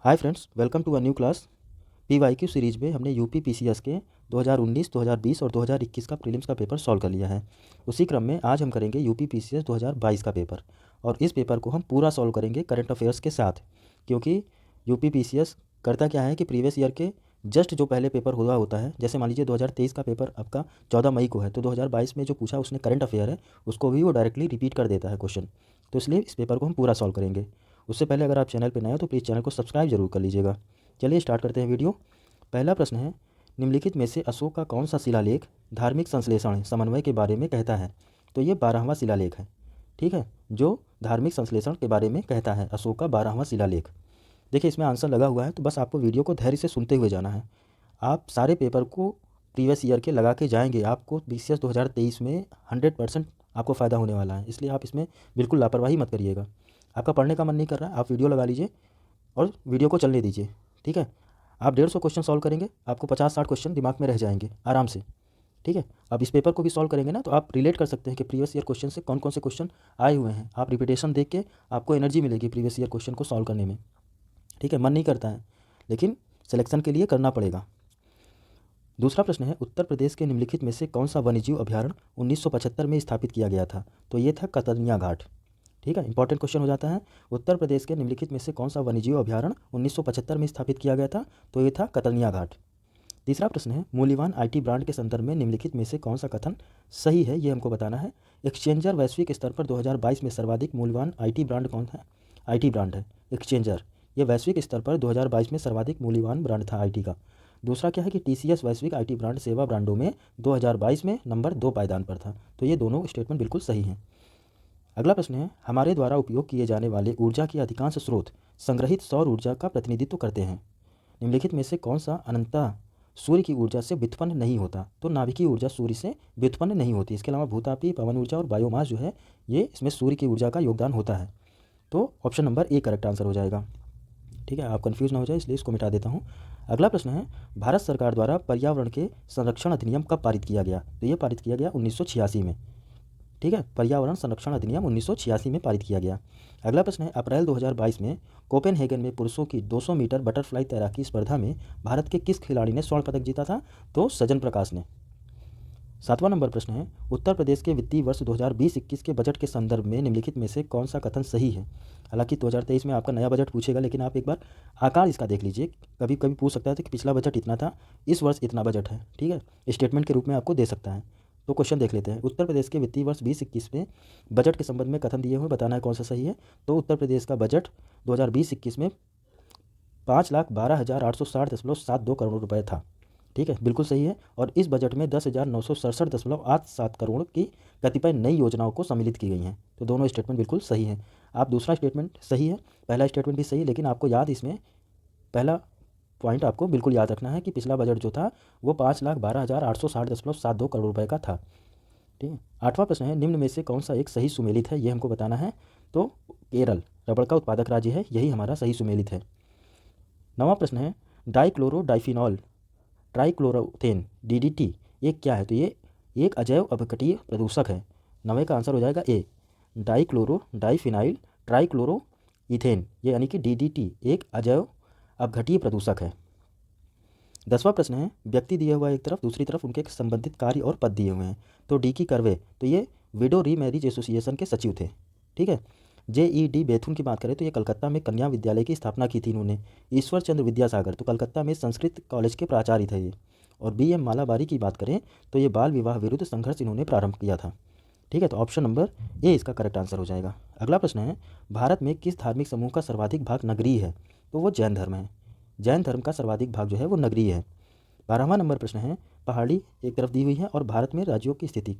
Hi friends, welcome to a new class. PYQ series में हमने UP PCS के 2019, 2020 और 2021 का प्रीलिम्स का पेपर सॉल्व कर लिया है। उसी क्रम में आज हम करेंगे यूपी पीसीएस 2022 का पेपर। और इस पेपर को हम पूरा सॉल्व करेंगे करंट अफेयर्स के साथ, क्योंकि यूपी पीसीएस करता क्या है कि प्रीवियस ईयर के जस्ट जो पहले पेपर हुआ होता है, जैसे मान लीजिए 2023 का पेपर आपका 14 मई को है, तो 2022 में जो पूछा उसने करंट अफेयर है उसको भी वो डायरेक्टली रिपीट कर देता है क्वेश्चन। तो इसलिए इस पेपर को हम पूरा सॉल्व करेंगे। उससे पहले अगर आप चैनल पर नए हो तो प्लीज़ चैनल को सब्सक्राइब जरूर कर लीजिएगा। चलिए स्टार्ट करते हैं वीडियो। पहला प्रश्न है, निम्नलिखित में से अशोक का कौन सा शिलालेख धार्मिक संश्लेषण समन्वय के बारे में कहता है? तो ये 12वां शिलालेख है। ठीक है, जो धार्मिक संश्लेषण के बारे में कहता है, अशोक का 12वां शिलालेख। देखिए इसमें आंसर लगा हुआ है, तो बस आपको वीडियो को धैर्य से सुनते हुए जाना है। आप सारे पेपर को प्रीवियस ईयर के लगा के जाएंगे, आपको पीसीएस 2023 में 100% आपको फ़ायदा होने वाला है। इसलिए आप इसमें बिल्कुल लापरवाही मत करिएगा। आपका पढ़ने का मन नहीं कर रहा है, आप वीडियो लगा लीजिए और वीडियो को चलने दीजिए। ठीक है, आप 150 क्वेश्चन सॉल्व करेंगे, आपको 50-60 क्वेश्चन दिमाग में रह जाएंगे आराम से। ठीक है, अब इस पेपर को भी सॉल्व करेंगे ना, तो आप रिलेट कर सकते हैं कि प्रीवियस ईयर क्वेश्चन से कौन कौन से क्वेश्चन आए हुए हैं। आप रिपीटेशन देख के आपको एनर्जी मिलेगी प्रीवियस ईयर क्वेश्चन को सॉल्व करने में। ठीक है, मन नहीं करता है लेकिन सिलेक्शन के लिए करना पड़ेगा। दूसरा प्रश्न है, उत्तर प्रदेश के निम्नलिखित में से कौन सा वन्यजीव अभ्यारण्य 1975 में स्थापित किया गया था? तो ये था कतनिया घाट। ठीक है, इंपॉर्टेंट क्वेश्चन हो जाता है। उत्तर प्रदेश के निम्नलिखित में से कौन सा वन्यजीव अभ्यारण्य 1975 में स्थापित किया गया था? तो ये था कतनिया घाट। तीसरा प्रश्न है, मूल्यवान आईटी ब्रांड के संदर्भ में निम्नलिखित में से कौन सा कथन सही है, ये हमको बताना है। एक्सचेंजर वैश्विक स्तर पर 2022 में सर्वाधिक मूल्यवान आईटी ब्रांड कौन है? आईटी ब्रांड है एक्सचेंजर। ये वैश्विक स्तर पर 2022 में सर्वाधिक मूल्यवान ब्रांड था आईटी का। दूसरा क्या है कि टीसीएस वैश्विक आईटी ब्रांड सेवा ब्रांडों में 2022 में नंबर 2 पायदान पर था। तो ये दोनों स्टेटमेंट बिल्कुल सही हैं। अगला प्रश्न है, हमारे द्वारा उपयोग किए जाने वाले ऊर्जा के अधिकांश स्रोत संग्रहित सौर ऊर्जा का प्रतिनिधित्व करते हैं। निम्नलिखित में से कौन सा अनंतः सूर्य की ऊर्जा से व्युत्पन्न नहीं होता? तो नाभिकीय ऊर्जा सूर्य से व्युत्पन्न नहीं होती। इसके अलावा भूतापीय, पवन ऊर्जा और बायोमास जो है, ये इसमें सूर्य की ऊर्जा का योगदान होता है। तो option number A correct answer हो जाएगा। ठीक है, आप कंफ्यूज ना हो जाए इसलिए इसको मिटा देता हूँ। अगला प्रश्न है, भारत सरकार द्वारा पर्यावरण के संरक्षण अधिनियम कब पारित किया गया? तो ये पारित किया गया 1986 में। ठीक है, पर्यावरण संरक्षण अधिनियम 1986 में पारित किया गया। अगला प्रश्न है, अप्रैल 2022 में कोपेनहेगन में पुरुषों की 200 मीटर बटरफ्लाई तैराकी स्पर्धा में भारत के किस खिलाड़ी ने स्वर्ण पदक जीता था? तो सज्जन प्रकाश ने। 7वां नंबर प्रश्न है, उत्तर प्रदेश के वित्तीय वर्ष 2020-21 के बजट के संदर्भ में निम्नलिखित में से कौन सा कथन सही है? हालांकि 2023 में आपका नया बजट पूछेगा, लेकिन आप एक बार आकार इसका देख लीजिए। कभी कभी पूछ सकता है कि पिछला बजट इतना था, इस वर्ष इतना बजट है। ठीक है, स्टेटमेंट के रूप में आपको दे सकता है। तो क्वेश्चन देख लेते हैं। उत्तर प्रदेश के वित्तीय वर्ष 2021 में बजट के संबंध में कथन दिए हुए, बताना है कौन सा सही है। तो उत्तर प्रदेश का बजट 2020-21 में 5,12,860.72 करोड़ रुपये था। ठीक है, बिल्कुल सही है। और इस बजट में 10,967.87 करोड़ की कतिपय नई योजनाओं को सम्मिलित की गई हैं। तो दोनों स्टेटमेंट बिल्कुल सही हैं। आप दूसरा स्टेटमेंट सही है, पहला स्टेटमेंट भी सही है, लेकिन आपको याद इसमें पहला पॉइंट आपको बिल्कुल याद रखना है कि पिछला बजट जो था वो 5,12,860.72 करोड़ रुपये का था। ठीक है, 8वां प्रश्न है, निम्न में से कौन सा एक सही सुमेलित है, ये हमको बताना है। तो केरल रबड़ का उत्पादक राज्य है, यही हमारा सही सुमेलित है। 9वां प्रश्न है, डाइक्लोरो डाइफिनॉल ट्राइक्लोरोथेन डीडीटी ये क्या है? तो ये एक अजैव अपघटनीय प्रदूषक है। 9वें का आंसर हो जाएगा ए, डाइक्लोरो डाइफिनाइल ट्राइक्लोरो इथेन, ये यानी कि डीडीटी एक अजैव अपघटीय प्रदूषक है। 10वां प्रश्न है, व्यक्ति दिया हुआ एक तरफ, दूसरी तरफ उनके संबंधित कार्य और पद दिए हुए हैं। तो डी की करवे, तो ये विडो री मैरिज एसोसिएशन के सचिव थे। ठीक है, जेईडी बेथुन की बात करें तो ये कलकत्ता में कन्या विद्यालय की स्थापना की थी इन्होंने। ईश्वर चंद्र विद्यासागर तो कलकत्ता में संस्कृत कॉलेज के प्राचार्य थे ये। और बीएम मालाबारी की बात करें तो ये बाल विवाह विरुद्ध संघर्ष इन्होंने प्रारंभ किया था। ठीक है, तो ऑप्शन नंबर ए इसका करेक्ट आंसर हो जाएगा। अगला प्रश्न है, भारत में किस धार्मिक समूह का सर्वाधिक भाग नगरीय है? तो वो जैन धर्म है। जैन धर्म का सर्वाधिक भाग जो है वो नगरीय है। 12वां नंबर प्रश्न है, पहाड़ी एक तरफ दी हुई है और भारत में राज्यों की स्थिति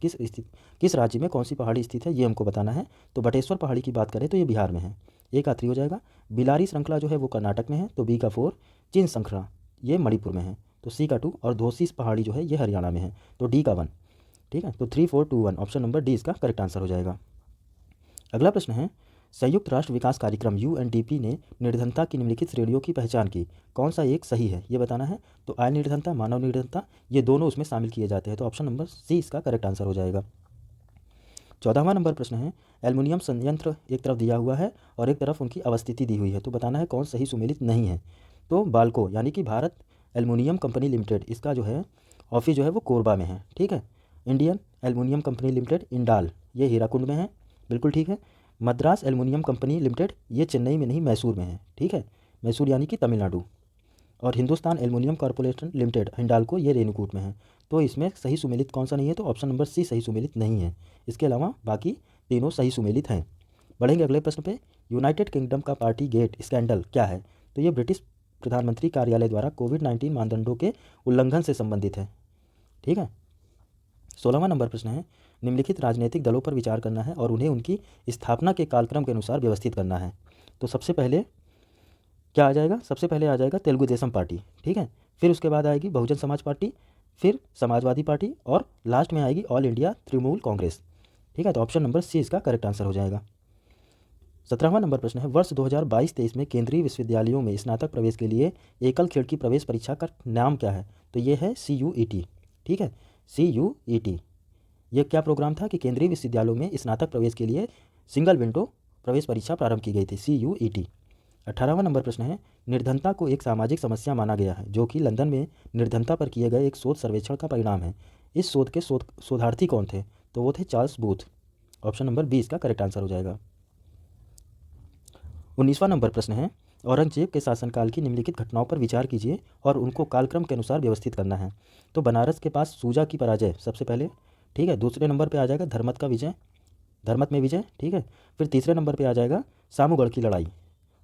किस राज्य में कौन सी पहाड़ी स्थित है, ये हमको बताना है। तो बटेश्वर पहाड़ी की बात करें तो ये बिहार में है, एक आखिरी हो जाएगा। बिलारी श्रृंखला जो है वो कर्नाटक में है, तो बी का 4। चिन श्रृंखला ये मणिपुर में है, तो सी का 2। और धोसी पहाड़ी जो है ये हरियाणा में है, तो डी का 1। ठीक है, तो 3, 4, 2, 1 ऑप्शन नंबर डी इसका करेक्ट आंसर हो जाएगा। अगला प्रश्न है, संयुक्त राष्ट्र विकास कार्यक्रम यूएनडीपी ने निर्धनता की निम्नलिखित श्रेणियों की पहचान की, कौन सा एक सही है, ये बताना है। तो आय निर्धनता, मानव निर्धनता, ये दोनों उसमें शामिल किए जाते हैं। तो ऑप्शन नंबर सी इसका करेक्ट आंसर हो जाएगा। 14वां नंबर प्रश्न है, एल्युमिनियम संयंत्र एक तरफ दिया हुआ है और एक तरफ उनकी अवस्थिति दी हुई है, तो बताना है कौन सही सुमेलित नहीं है। तो बाल्को यानी कि भारत एल्युमिनियम कंपनी लिमिटेड, इसका जो है ऑफिस जो है वो कोरबा में है, ठीक है। Indian aluminium company limited Indal, ये हीराकुंड में है, बिल्कुल ठीक है। मद्रास एल्युमिनियम कंपनी लिमिटेड, ये चेन्नई में नहीं मैसूर में है, ठीक है, मैसूर यानी कि तमिलनाडु। और Hindustan aluminium corporation limited Hindalco, ये रेणुकूट में है। तो इसमें सही सुमेलित कौन सा नहीं है, तो ऑप्शन नंबर सी सही सुमेलित नहीं है। इसके अलावा बाकी तीनों सही सुमेलित हैं। बढ़ेंगे अगले प्रश्न पे। यूनाइटेड किंगडम का पार्टी गेट स्कैंडल क्या है, तो ये ब्रिटिश प्रधानमंत्री कार्यालय द्वारा कोविड-19 मानदंडों के उल्लंघन से संबंधित है, ठीक है। 16वां नंबर प्रश्न है, निम्नलिखित राजनीतिक दलों पर विचार करना है और उन्हें उनकी स्थापना के कालक्रम के अनुसार व्यवस्थित करना है। तो सबसे पहले क्या आ जाएगा, सबसे पहले आ जाएगा तेलुगु देशम पार्टी, ठीक है। फिर उसके बाद आएगी बहुजन समाज पार्टी, फिर समाजवादी पार्टी और लास्ट में आएगी ऑल इंडिया तृणमूल कांग्रेस, ठीक है। तो ऑप्शन नंबर सी इसका करेक्ट आंसर हो जाएगा। 17वां नंबर प्रश्न है, वर्ष 2022-23 में केंद्रीय विश्वविद्यालयों में स्नातक प्रवेश के लिए एकल खिड़की प्रवेश परीक्षा का नाम क्या है, तो ये है CUET, ठीक है, CUET। ये क्या प्रोग्राम था कि केंद्रीय विश्वविद्यालयों में स्नातक प्रवेश के लिए सिंगल विंडो प्रवेश परीक्षा प्रारंभ की गई थी, CUET। 18वां नंबर प्रश्न है, निर्धनता को एक सामाजिक समस्या माना गया है जो कि लंदन में निर्धनता पर किए गए एक शोध सर्वेक्षण का परिणाम है। इस शोध के शोधार्थी कौन थे, तो वो थे चार्ल्स बूथ। ऑप्शन नंबर 20 का करेक्ट आंसर हो जाएगा। 19वां नंबर प्रश्न है, औरंगजेब के शासनकाल की निम्नलिखित घटनाओं पर विचार कीजिए और उनको कालक्रम के अनुसार व्यवस्थित करना है। तो बनारस के पास सूजा की पराजय सबसे पहले, ठीक है। दूसरे नंबर पे आ जाएगा धर्मत में विजय, ठीक है। फिर तीसरे नंबर पे आ जाएगा सामूगढ़ की लड़ाई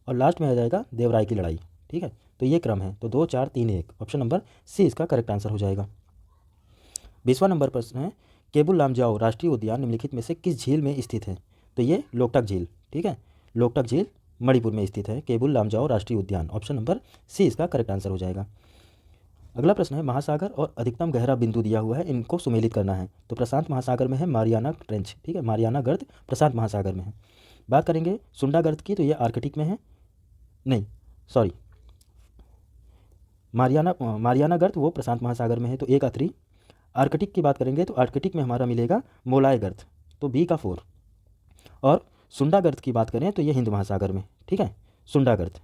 और लास्ट में आ जाएगा देवराय की लड़ाई, ठीक है। तो ये क्रम है, तो 2 4 3 1, ऑप्शन नंबर सी इसका करेक्ट आंसर हो जाएगा। 20वां नंबर प्रश्न है, केबुल लामजाओ राष्ट्रीय उद्यान निम्नलिखित में से किस झील में स्थित है, तो ये लोकटक झील, ठीक है। लोकटक झील मणिपुर में स्थित है केबुल लामजाओ राष्ट्रीय उद्यान, ऑप्शन नंबर सी इसका करेक्ट आंसर हो जाएगा। अगला प्रश्न है, महासागर और अधिकतम गहरा बिंदु दिया हुआ है, इनको सुमेलित करना है। तो प्रशांत महासागर में है मारियाना ट्रेंच, ठीक है, मारियाना गर्त प्रशांत महासागर में है। बात करेंगे सुंडा गर्त की, तो ये आर्कटिक में है, नहीं सॉरी, मारियाना गर्त वो प्रशांत महासागर में है, तो ए का 3। आर्कटिक की बात करेंगे तो आर्कटिक में हमारा मिलेगा मोलाय गर्त, तो बी का 4। और सुंडा गर्त की बात करें तो ये हिंद महासागर में, ठीक है, सुंडा गर्त।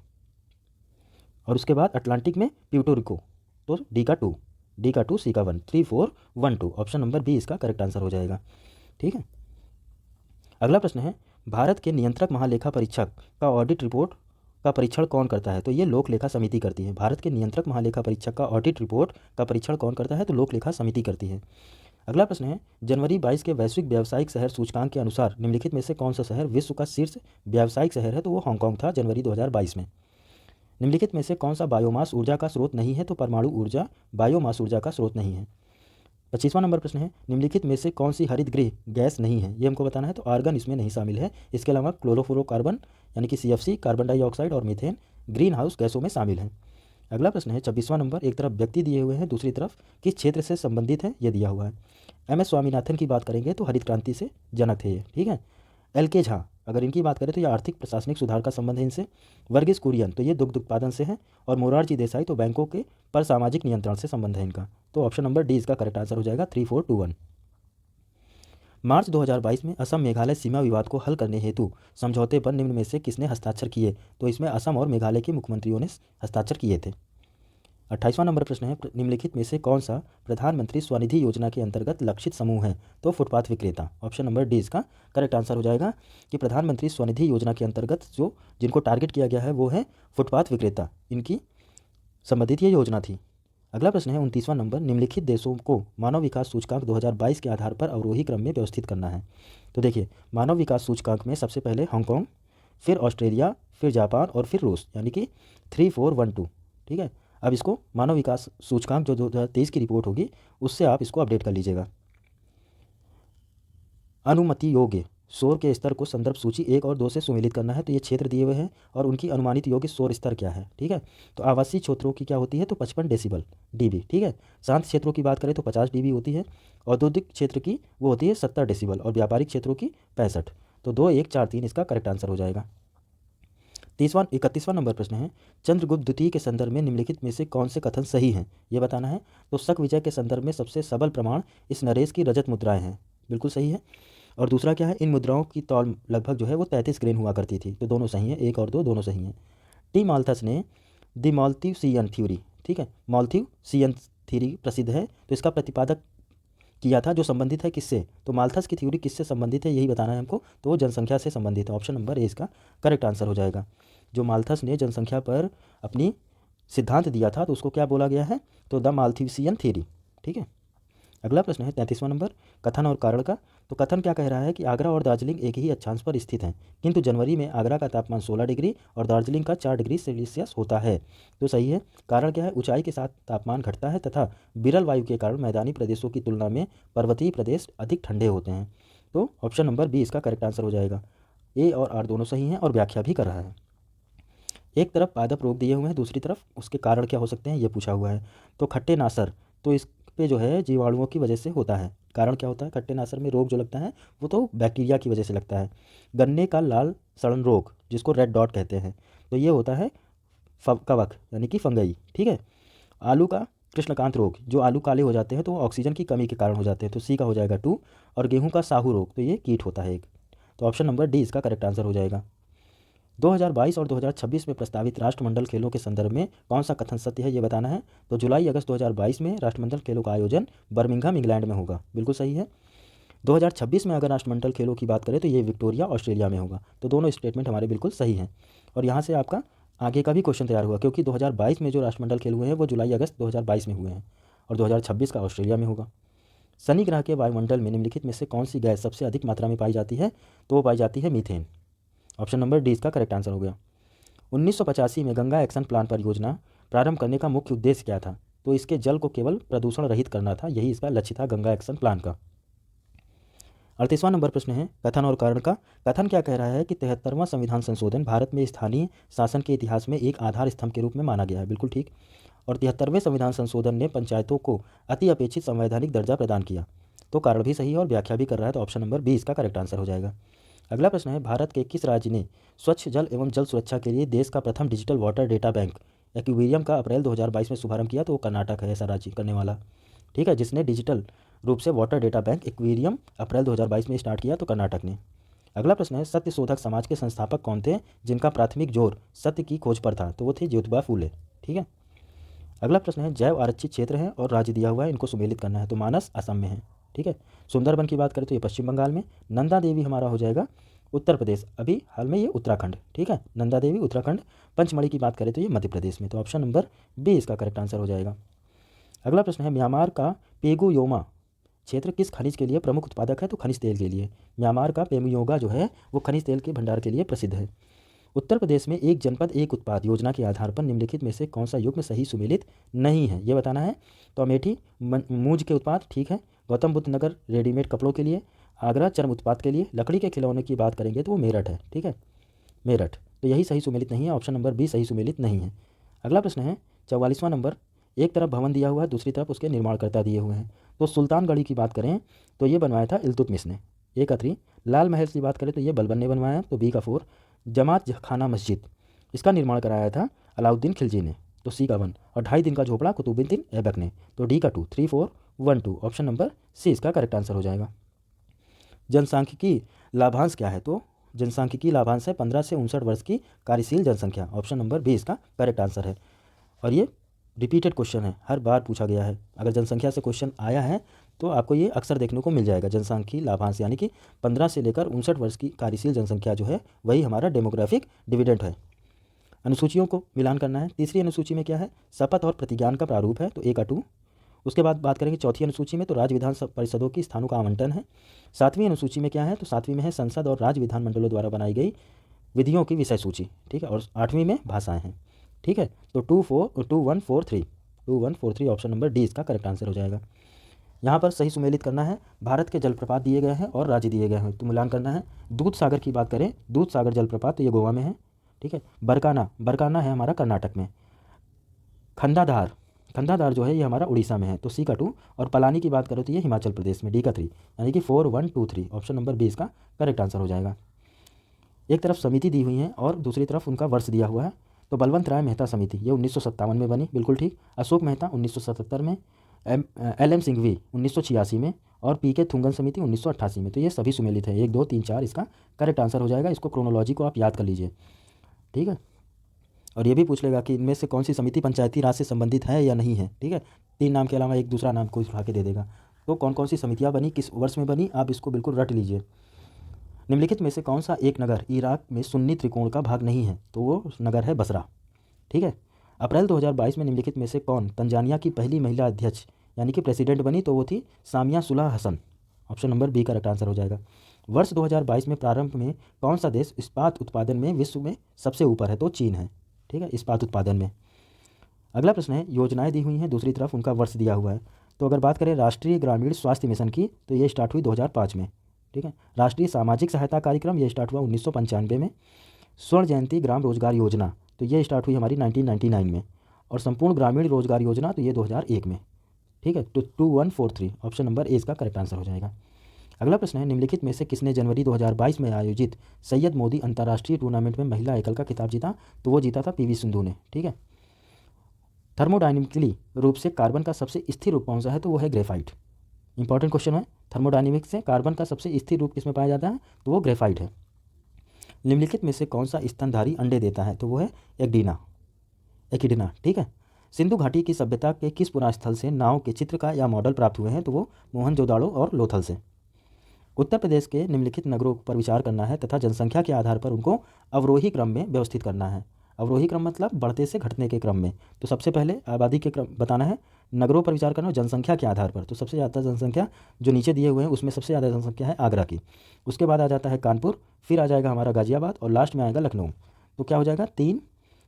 और उसके बाद अटलांटिक में प्यूर्टो रिको, तो डी का 2, सी का 1, 3 4 1 2, ऑप्शन नंबर बी इसका करेक्ट आंसर हो जाएगा, ठीक है। अगला प्रश्न है, भारत के नियंत्रक महालेखा परीक्षक का ऑडिट रिपोर्ट का परीक्षण कौन करता है, तो ये लोक लेखा समिति करती है। भारत के नियंत्रक महालेखा परीक्षक का ऑडिट रिपोर्ट का परीक्षण कौन करता है, तो लोक लेखा समिति करती है। अगला प्रश्न है, जनवरी 22 के वैश्विक व्यावसायिक शहर सूचकांक के अनुसार निम्नलिखित में से कौन सा शहर विश्व का शीर्ष व्यावसायिक शहर है, तो वो हांगकांग था जनवरी 2022 में। निम्नलिखित में से कौन सा बायोमास ऊर्जा का स्रोत नहीं है, तो परमाणु ऊर्जा बायोमास ऊर्जा का स्रोत नहीं है। 25वां नंबर प्रश्न है, निम्नलिखित में से कौन सी हरित गृह गैस नहीं है, ये हमको बताना है। तो आर्गन इसमें नहीं शामिल है। इसके अलावा क्लोरोफ्लोरोकार्बन यानी कि CFC, कार्बन डाइऑक्साइड और मीथेन ग्रीन हाउस गैसों में शामिल हैं। अगला प्रश्न है 26वां नंबर, एक तरफ व्यक्ति दिए हुए हैं, दूसरी तरफ किस क्षेत्र से संबंधित है ये दिया हुआ है। MS स्वामीनाथन की बात करेंगे तो हरित क्रांति से जनक थे ये, ठीक है। LK झा अगर इनकी बात करें तो ये आर्थिक प्रशासनिक सुधार का संबंध है इनसे। वर्गीस कुरियन तो ये दुग्ध उत्पादन से है। और मोरारजी देसाई तो बैंकों के पर सामाजिक नियंत्रण से संबंध है इनका। तो ऑप्शन नंबर डी इसका करेक्ट आंसर हो जाएगा 3 4 2 1। मार्च 2022 में असम मेघालय सीमा विवाद को हल करने हेतु समझौते पर निम्न में से किसने हस्ताक्षर किए, तो इसमें असम और मेघालय के मुख्यमंत्रियों ने हस्ताक्षर किए थे। 28वां नंबर प्रश्न है, निम्नलिखित में से कौन सा प्रधानमंत्री स्वनिधि योजना के अंतर्गत लक्षित समूह है, तो फुटपाथ विक्रेता। ऑप्शन नंबर डी इसका करेक्ट आंसर हो जाएगा कि प्रधानमंत्री स्वनिधि योजना के अंतर्गत जो जिनको टारगेट किया गया है वो है फुटपाथ विक्रेता, इनकी संबंधित ये योजना थी। अगला प्रश्न है 29वां नंबर, निम्नलिखित देशों को मानव विकास सूचकांक 2022 के आधार पर अवरोही क्रम में व्यवस्थित करना है। तो देखिए मानव विकास सूचकांक में सबसे पहले हांगकांग, फिर ऑस्ट्रेलिया, फिर जापान और फिर रूस, यानी कि 3 4 1 2, ठीक है। अब इसको मानव विकास सूचकांक जो 2023 की रिपोर्ट होगी उससे आप इसको अपडेट कर लीजिएगा। अनुमति योग्य शोर के स्तर को संदर्भ सूची 1 और 2 से सुमेलित करना है। तो ये क्षेत्र दिए हुए हैं और उनकी अनुमानित योग्य शोर स्तर क्या है, ठीक है। तो आवासीय क्षेत्रों की क्या होती है, तो 55 डेसिबल dB, ठीक है। शांत क्षेत्रों की बात करें तो 50 dB होती है। औद्योगिक क्षेत्र की वो होती है 70 डेसिबल और व्यापारिक क्षेत्रों की 65। तो 2 1 4 3 इसका करेक्ट आंसर हो जाएगा। 31वां नंबर प्रश्न है, चंद्रगुप्त द्वितीय के संदर्भ में निम्नलिखित में से कौन से कथन सही हैं, ये बताना है। तो शक विजय के संदर्भ में सबसे सबल प्रमाण इस नरेश की रजत मुद्राएं हैं, बिल्कुल सही है। और दूसरा क्या है, इन मुद्राओं की तौल लगभग जो है वो 33 ग्रेन हुआ करती थी। तो दोनों सही हैं, 1 और 2 दोनों सही हैं। टी माल्थस ने द माल्थुसियन थ्योरी, ठीक है, माल्थुसियन थ्योरी प्रसिद्ध है, तो इसका प्रतिपादक किया था जो संबंधित है किससे, तो माल्थस की थ्योरी किससे संबंधित है यही बताना है हमको, तो वो जनसंख्या से संबंधित है। ऑप्शन नंबर ए इसका करेक्ट आंसर हो जाएगा। जो माल्थस ने जनसंख्या पर अपनी सिद्धांत दिया था तो उसको क्या बोला गया है, तो द माल्थुसियन थ्योरी, ठीक है। अगला प्रश्न है 33वां नंबर, कथन और कारण का। तो कथन क्या कह रहा है कि आगरा और दार्जिलिंग एक ही अक्षांश पर स्थित हैं, किंतु जनवरी में आगरा का तापमान 16 डिग्री और दार्जिलिंग का 4 डिग्री सेल्सियस होता है। तो सही है। कारण क्या है, ऊंचाई के साथ तापमान घटता है तथा विरल वायु के कारण मैदानी प्रदेशों की तुलना में पर्वतीय प्रदेश अधिक ठंडे होते हैं। तो ऑप्शन नंबर बी इसका करेक्ट आंसर हो जाएगा। ए और आर दोनों सही हैं और व्याख्या भी कर रहा है। एक तरफ पादप रोग दिए हुए हैं, दूसरी तरफ उसके कारण क्या हो सकते हैं ये पूछा हुआ है। तो खट्टे नासर, तो इस पे जो है जीवाणुओं की वजह से होता है। कारण क्या होता है, खट्टे नासर में रोग जो लगता है वो तो बैक्टीरिया की वजह से लगता है। गन्ने का लाल सड़न रोग जिसको रेड डॉट कहते हैं, तो ये होता है कवक यानी कि फंगई, ठीक है। आलू का कृष्णकांत रोग, जो आलू काले हो जाते हैं तो वो ऑक्सीजन की कमी के कारण हो जाते हैं, तो सी का हो जाएगा 2। और गेहूं का साहू रोग, तो ये कीट होता है एक। तो ऑप्शन नंबर डी इसका करेक्ट आंसर हो जाएगा। 2022 और 2026 में प्रस्तावित राष्ट्रमंडल खेलों के संदर्भ में कौन सा कथन सत्य है ये बताना है। तो जुलाई अगस्त 2022 में राष्ट्रमंडल खेलों का आयोजन बर्मिंघम इंग्लैंड में होगा, बिल्कुल सही है। 2026 में अगर राष्ट्रमंडल खेलों की बात करें तो ये विक्टोरिया ऑस्ट्रेलिया में होगा। तो दोनों स्टेटमेंट हमारे बिल्कुल सही हैं। और यहाँ से आपका आगे का भी क्वेश्चन तैयार हुआ, क्योंकि 2022 में जो राष्ट्रमंडल खेल हुए हैं वो जुलाई अगस्त 2022 में हुए हैं और 2026 का ऑस्ट्रेलिया में होगा। शनि ग्रह के वायुमंडल में निम्नलिखित में से कौन सी गैस सबसे अधिक मात्रा में पाई जाती है, तो वो पाई जाती है मीथेन। ऑप्शन नंबर डी इसका करेक्ट आंसर हो गया। 1985 में गंगा एक्शन प्लान परियोजना प्रारंभ करने का मुख्य उद्देश्य क्या था, तो इसके जल को केवल प्रदूषण रहित करना था, यही इसका लक्ष्य था गंगा एक्शन प्लान का। 38वां नंबर प्रश्न है कथन और कारण का। कथन क्या कह रहा है कि 73वां संविधान संशोधन भारत में स्थानीय शासन के इतिहास में एक आधार स्तंभ के रूप में माना गया है, बिल्कुल ठीक। और 73वें संविधान संशोधन ने पंचायतों को अति अपेक्षित संवैधानिक दर्जा प्रदान किया। तो कारण भी सही है और व्याख्या भी कर रहा है, तो ऑप्शन नंबर बी इसका करेक्ट आंसर हो जाएगा। अगला प्रश्न है भारत के किस राज्य ने स्वच्छ जल एवं जल सुरक्षा के लिए देश का प्रथम digital water data bank aquarium का अप्रैल 2022 में शुभारंभ किया, तो वो कर्नाटक है ऐसा राज्य करने वाला, ठीक है, जिसने डिजिटल रूप से वाटर डेटा बैंक एक्वेरियम अप्रैल 2022 में स्टार्ट किया, तो कर्नाटक ने। अगला प्रश्न है सत्य शोधक समाज के संस्थापक कौन थे जिनका प्राथमिक जोर सत्य की खोज पर था, तो वो थे ज्योतिबा फूले, ठीक है। अगला प्रश्न है जैव आरक्षित क्षेत्र है और राज्य दिया हुआ है, इनको सुमेलित करना है, तो मानस असम में है, ठीक है। सुंदरबन की बात करें तो ये पश्चिम बंगाल में। नंदा देवी हमारा हो जाएगा उत्तर प्रदेश, अभी हाल में ये उत्तराखंड, ठीक है, नंदा देवी उत्तराखंड। पंचमढ़ी की बात करें तो ये मध्य प्रदेश में, तो ऑप्शन नंबर बी इसका करेक्ट आंसर हो जाएगा। अगला प्रश्न है म्यांमार का पेगुयोमा क्षेत्र किस खनिज के लिए प्रमुख उत्पादक है, तो खनिज तेल के लिए। म्यांमार का पेमुयोगा जो है वो खनिज तेल के भंडार के लिए प्रसिद्ध है। उत्तर प्रदेश में एक जनपद एक उत्पाद योजना के आधार पर निम्नलिखित में से कौन सा युग्म सही सुमेलित नहीं है ये बताना है। तो अमेठी मूंज के उत्पाद, ठीक है। गौतम बुद्ध नगर रेडीमेड कपड़ों के लिए। आगरा चर्म उत्पाद के लिए। लकड़ी के खिलौने की बात करेंगे तो वो मेरठ है, ठीक है, मेरठ। तो यही सही सुमेलित नहीं है, ऑप्शन नंबर बी सही सुमेलित नहीं है। अगला प्रश्न है 44वां नंबर, एक तरफ भवन दिया हुआ है दूसरी तरफ उसके निर्माणकर्ता दिए हुए हैं। तो सुल्तानगढ़ी की बात करें तो ये बनवाया था इल्तुतमिश ने, ए का 3। लाल महल की बात करें तो ये बलबन ने बनवाया, तो बी का 4। जमात खाना मस्जिद, इसका निर्माण कराया था अलाउद्दीन खिलजी ने, तो सी का 1। और 2.5 दिन का झोपड़ा कुतुबुद्दीन ऐबक ने, तो डी का 2। 3 4 1 2, ऑप्शन नंबर सी इसका करेक्ट आंसर हो जाएगा। जनसांख्यिकी लाभांश क्या है, तो जनसांख्यिकी लाभांश है 15 से 59 वर्ष की कार्यशील जनसंख्या, ऑप्शन नंबर बी इसका करेक्ट आंसर है। और ये रिपीटेड क्वेश्चन है, हर बार पूछा गया है। अगर जनसंख्या से क्वेश्चन आया है तो आपको ये अक्सर देखने को मिल जाएगा। जनसांख्यिकी लाभांश यानी कि 15 से लेकर 59 वर्ष की कार्यशील जनसंख्या जो है वही हमारा डेमोग्राफिक डिविडेंड है। अनुसूचियों को मिलान करना है। तीसरी अनुसूची में क्या है, शपथ और प्रतिज्ञान का प्रारूप है, तो ए का 2। उसके बाद बात करेंगे चौथी अनुसूची में, तो राज्य विधान परिषदों की स्थानों का आवंटन है। सातवीं अनुसूची में क्या है, तो सातवीं में है संसद और राज्य विधानमंडलों द्वारा बनाई गई विधियों की विषय सूची, ठीक है। और आठवीं में भाषाएं हैं, ठीक है। तो 2143 ऑप्शन नंबर डी इसका करेक्ट आंसर हो जाएगा। यहाँ पर सही सुमेलित करना है, भारत के जलप्रपात दिए गए हैं और राज्य दिए गए हैं, तो मिलान करना है। दूध सागर की बात करें, दूध सागर जलप्रपात तो ये गोवा में है, ठीक है। बरकाना है हमारा कर्नाटक में। खंडाधार जो है ये हमारा उड़ीसा में है, तो सी का 2। और पलानी की बात करें तो ये हिमाचल प्रदेश में, डी का 3, यानी कि 4 1 2 3, ऑप्शन नंबर बी इसका करेक्ट आंसर हो जाएगा। एक तरफ समिति दी हुई है और दूसरी तरफ उनका वर्ष दिया हुआ है। तो बलवंत राय मेहता समिति ये 1957 में बनी, बिल्कुल ठीक। अशोक मेहता 1977 में। LM सिंघवी 1986 में और PK थुंगन समिति 1988 में। तो ये सभी सुमेलित है। 1 2 3 4 इसका करेक्ट आंसर हो जाएगा। इसको क्रोनोलॉजी को आप याद कर लीजिए, ठीक है। और ये भी पूछ लेगा कि इनमें से कौन सी समिति पंचायती राज से संबंधित है या नहीं है, ठीक है। 3 नाम के अलावा एक दूसरा नाम कोई उठा के दे देगा। तो कौन कौन सी समितियाँ बनी, किस वर्ष में बनी, आप इसको बिल्कुल रट लीजिए। निम्नलिखित में से कौन सा एक नगर इराक में सुन्नी त्रिकोण का भाग नहीं है, तो वो नगर है बसरा, ठीक है। अप्रैल 2022 में निम्नलिखित में से कौन तंजानिया की पहली महिला अध्यक्ष यानी कि प्रेसिडेंट बनी, तो वो थी Samia Suluhu Hassan. Option number B correct answer हो जाएगा। वर्ष 2022 में प्रारंभ में कौन सा देश इस्पात उत्पादन में विश्व में सबसे ऊपर है, तो चीन है, ठीक है, इस्पात उत्पादन में। अगला प्रश्न है, योजनाएं दी हुई हैं, दूसरी तरफ उनका वर्ष दिया हुआ है। तो अगर बात करें राष्ट्रीय ग्रामीण स्वास्थ्य मिशन की, तो ये स्टार्ट हुई 2005 में, ठीक है। राष्ट्रीय सामाजिक सहायता कार्यक्रम ये स्टार्ट हुआ 1995 में। स्वर्ण जयंती ग्राम रोजगार योजना तो ये स्टार्ट हुई हमारी 1999 में। और संपूर्ण ग्रामीण रोजगार योजना तो ये 2001 में, ठीक है। तो 2143 ऑप्शन नंबर ए इसका करेक्ट आंसर हो जाएगा। अगला प्रश्न है, निम्नलिखित में से किसने जनवरी 2022 में आयोजित सैयद मोदी अंतर्राष्ट्रीय टूर्नामेंट में महिला एकल का खिताब जीता, तो वो जीता था PV सिंधु ने, ठीक है। थर्मोडाइनमिकली रूप से कार्बन का सबसे स्थिर रूप कौन सा है, तो वो है ग्रेफाइट। इंपॉर्टेंट क्वेश्चन है, थर्मोडाइनमिक्स से कार्बन का सबसे स्थिर रूप किसमें पाया जाता है, तो वो ग्रेफाइट है। निम्नलिखित में से कौन सा स्तनधारी अंडे देता है, तो वो है एकिडना, ठीक है। सिंधु घाटी की सभ्यता के किस पुराण स्थल से नाव के चित्र का या मॉडल प्राप्त हुए हैं, तो वो मोहनजोदाड़ो और लोथल से। उत्तर प्रदेश के निम्नलिखित नगरों पर विचार करना है तथा जनसंख्या के आधार पर उनको अवरोही क्रम में व्यवस्थित करना है। अवरोही क्रम मतलब बढ़ते से घटने के क्रम में। तो सबसे पहले आबादी के क्रम बताना है, नगरों पर विचार करना है जनसंख्या के आधार पर। तो सबसे ज़्यादा जनसंख्या जो नीचे दिए हुए हैं उसमें सबसे ज़्यादा जनसंख्या है आगरा की। उसके बाद आ जाता है कानपुर, फिर आ जाएगा हमारा गाजियाबाद और लास्ट में आएगा लखनऊ। तो क्या हो जाएगा 3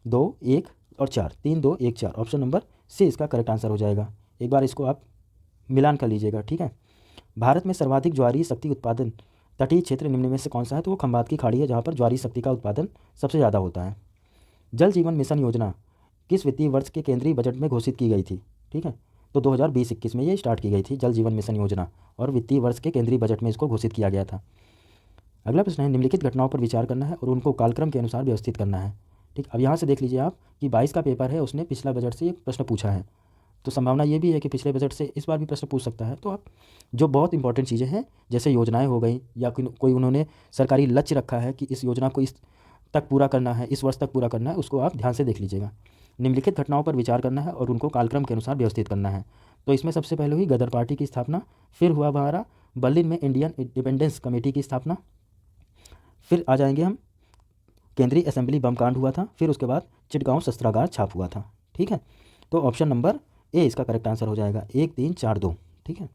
2 1 और 4, 3 2 1 4 ऑप्शन नंबर सी इसका करेक्ट आंसर हो जाएगा। एक बार इसको आप मिलान कर लीजिएगा, ठीक है। भारत में सर्वाधिक ज्वारीय शक्ति उत्पादन तटीय क्षेत्र निम्न में से कौन सा है, तो वो खंबात की खाड़ी है जहाँ पर ज्वारीय शक्ति का उत्पादन सबसे ज़्यादा होता है। जल जीवन मिशन योजना किस वित्तीय वर्ष के केंद्रीय बजट में घोषित की गई थी, ठीक है। तो 2020-21 में ये स्टार्ट की गई थी जल जीवन मिशन योजना और वित्तीय वर्ष के केंद्रीय बजट में इसको घोषित किया गया था। अगला प्रश्न है, निम्नलिखित घटनाओं पर विचार करना है और उनको कालक्रम के अनुसार व्यवस्थित करना है, ठीक। अब यहाँ से देख लीजिए आप कि 22 का पेपर है, उसने पिछला बजट से एक प्रश्न पूछा है, तो संभावना ये भी है कि पिछले बजट से इस बार भी प्रश्न पूछ सकता है। तो आप जो बहुत इंपॉर्टेंट चीज़ें हैं जैसे योजनाएं हो गई या कोई उन्होंने सरकारी लक्ष्य रखा है कि इस योजना को इस तक पूरा करना है, इस वर्ष तक पूरा करना है, उसको आप ध्यान से देख लीजिएगा। निम्नलिखित घटनाओं पर विचार करना है और उनको कालक्रम के अनुसार व्यवस्थित करना है। तो इसमें सबसे पहले हुई गदर पार्टी की स्थापना, फिर हुआ हमारा बर्लिन में इंडियन इंडिपेंडेंस कमेटी की स्थापना, फिर आ जाएंगे हम केंद्रीय असेंबली बम कांड हुआ था, फिर उसके बाद चिटगांव शस्त्रागार छाप हुआ था, ठीक है। तो ऑप्शन नंबर ए इसका करेक्ट आंसर हो जाएगा 1 3 4 2, ठीक है।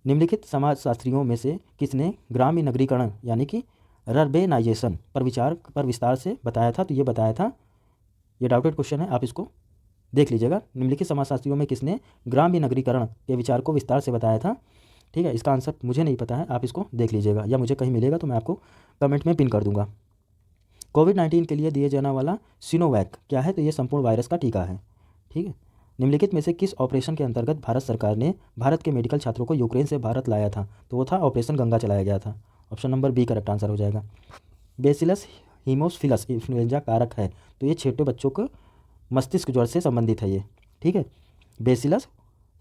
निम्नलिखित समाजशास्त्रियों में से किसने ग्राम्य नगरीकरण यानी कि रर्बेनाइजेशन पर विस्तार से बताया था, तो ये बताया था, ये डाउटेड क्वेश्चन है, आप इसको देख लीजिएगा। निम्नलिखित समाजशास्त्रियों में किसने ग्राम्य नगरीकरण के विचार को विस्तार से बताया था, ठीक है। इसका आंसर मुझे नहीं पता है, आप इसको देख लीजिएगा या मुझे कहीं मिलेगा तो मैं आपको कमेंट में पिन कर दूंगा। कोविड-19 के लिए दिए जाने वाला सिनोवैक क्या है, तो ये संपूर्ण वायरस का टीका है, ठीक है। निम्नलिखित में से किस ऑपरेशन के अंतर्गत भारत सरकार ने भारत के मेडिकल छात्रों को यूक्रेन से भारत लाया था, तो वो था ऑपरेशन गंगा चलाया गया था। Option number B correct answer हो जाएगा। बेसिलस हीमोफिलस इन्फ्लुएंजा कारक है, तो ये छोटे बच्चों को मस्तिष्क ज्वर से संबंधित है ये, ठीक है। बेसिलस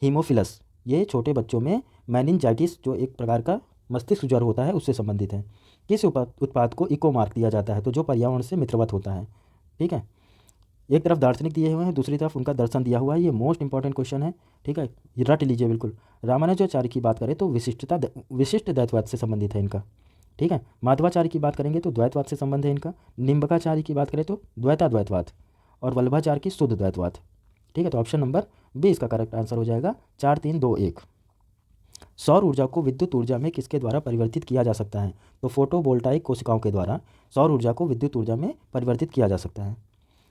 हीमोफिलस ये छोटे बच्चों में मेनिनजाइटिस जो एक प्रकार का मस्तिष्क ज्वर होता है उससे संबंधित है। किस उत्पाद को इको मार्क दिया जाता है, तो जो पर्यावरण से मित्रवत होता है, ठीक है। एक तरफ दार्शनिक दिए हुए हैं, दूसरी तरफ उनका दर्शन दिया हुआ है, ये मोस्ट इंपॉर्टेंट क्वेश्चन है, ठीक है, ये रट लीजिए बिल्कुल। रामानुजाचार्य की बात करें तो विशिष्ट द्वैतवाद से संबंधित है इनका, ठीक है। माधवाचार्य की बात करेंगे तो द्वैतवाद से संबंध है इनका। निम्बकाचार्य की बात करें तो द्वैतवाद और वल्लभाचार्य की शुद्ध द्वैतवाद, ठीक है। तो ऑप्शन नंबर बी इसका करेक्ट आंसर हो जाएगा 4 3 2 1। सौर ऊर्जा को विद्युत ऊर्जा में किसके द्वारा परिवर्तित किया जा सकता है, तो फोटोवोल्टाइक कोशिकाओं के द्वारा सौर ऊर्जा को विद्युत ऊर्जा में परिवर्तित किया जा सकता है।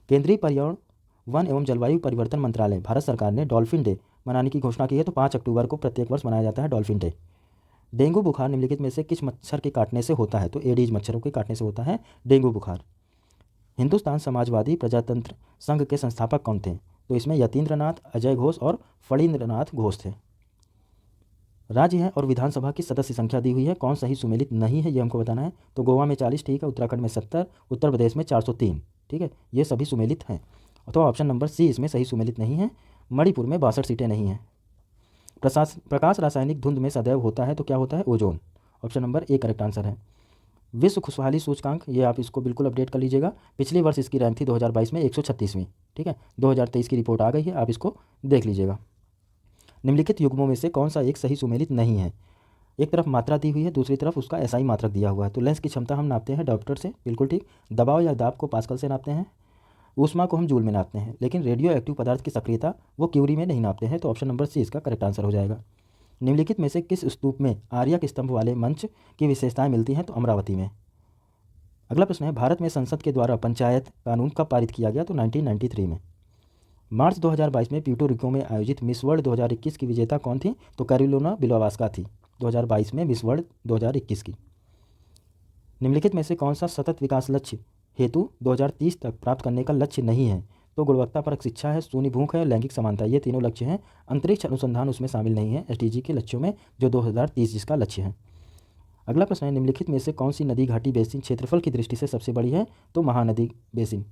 केंद्रीय पर्यावरण वन एवं जलवायु परिवर्तन मंत्रालय भारत सरकार ने डॉल्फिन डे मनाने की घोषणा की है, तो 5 अक्टूबर को प्रत्येक वर्ष मनाया जाता है डॉल्फिन डे। डेंगू बुखार निम्नलिखित में से किस मच्छर के काटने से होता है, तो एडीज मच्छरों के काटने से होता है डेंगू बुखार। हिंदुस्तान समाजवादी प्रजातंत्र संघ के संस्थापक कौन थे, तो इसमें यतीन्द्रनाथ, अजय घोष और फणींद्रनाथ घोष थे। राज्य है और विधानसभा की सदस्य संख्या दी हुई है, कौन सही सुमेलित नहीं है ये हमको बताना है। तो गोवा में 40, ठीक है, उत्तराखंड में 70, उत्तर प्रदेश में 403, ठीक है, ये सभी सुमेलित हैं। तो ऑप्शन नंबर सी इसमें सही सुमेलित नहीं है। मणिपुर में 62 सीटें नहीं हैं, प्रकाश रासायनिक धुंध में सदैव होता है तो क्या होता है? Ozone. Option number A correct answer है। विश्व खुशहाली सूचकांक, ये आप इसको बिल्कुल अपडेट कर लीजिएगा। पिछले वर्ष इसकी रैंक थी 2022 में 136वीं। ठीक है, 2023 की रिपोर्ट आ गई है, आप इसको देख लीजिएगा। निम्नलिखित युग्मों में से कौन सा एक सही सुमेलित नहीं है? एक तरफ मात्रा दी हुई है, दूसरी तरफ उसका एसआई मात्रक दिया हुआ है। तो लेंस की क्षमता हम नापते हैं डायोप्टर से, बिल्कुल ठीक। दबाव या दाब को पास्कल से नापते हैं। ऊष्मा को हम जूल में नापते हैं, लेकिन रेडियो एक्टिव पदार्थ की सक्रियता वो क्यूरी में नहीं नापते हैं। तो ऑप्शन नंबर सी इसका करेक्ट आंसर हो जाएगा। निम्नलिखित में से किस स्तूप में आर्यक स्तंभ वाले मंच की विशेषताएं मिलती हैं? तो अमरावती में। अगला प्रश्न है, भारत में संसद के द्वारा पंचायत कानून कब पारित किया गया? तो 1993 में। मार्च 2022 में प्यूर्टो में आयोजित मिस वर्ल्ड 2021 की विजेता कौन थी? तो कैरोलिना विलोवास्का थी 2022 में मिस वर्ल्ड 2021 की। निम्नलिखित में से कौन सा सतत विकास लक्ष्य हेतु 2030 तक प्राप्त करने का लक्ष्य नहीं है? तो गुणवत्तापरक शिक्षा है, शून्य भूख है, लैंगिक समानता, ये तीनों लक्ष्य हैं। अंतरिक्ष अनुसंधान उसमें शामिल नहीं है एसडीजी के लक्ष्यों में, जो 2030 जिसका लक्ष्य है। अगला प्रश्न है, निम्नलिखित में से कौन सी नदी घाटी बेसिन क्षेत्रफल की दृष्टि से सबसे बड़ी है? तो महानदी बेसिन।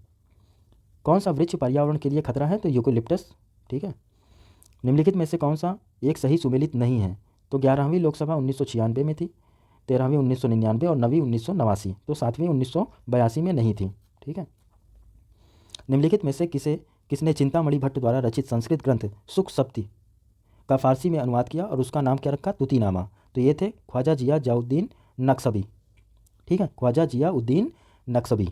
कौन सा वृक्ष पर्यावरण के लिए खतरा है? तो यूकेलिप्टस। ठीक है। निम्नलिखित में से कौन सा एक सही सुमेलित नहीं है? तो 11वीं लोकसभा 1996 में थी, 13वीं 1999 और 9वीं 1989। तो 7वीं 1982 में नहीं थी। ठीक है। निम्नलिखित में से किसने चिंतामणि भट्ट द्वारा रचित संस्कृत ग्रंथ सुख सप्ती का फारसी में अनुवाद किया और उसका नाम क्या रखा? तुतीनामा। तो ये थे ख्वाजा जिया उद्दीन नक्शबी। ठीक है, ख्वाजा जिया उद्दीन नक्शबी।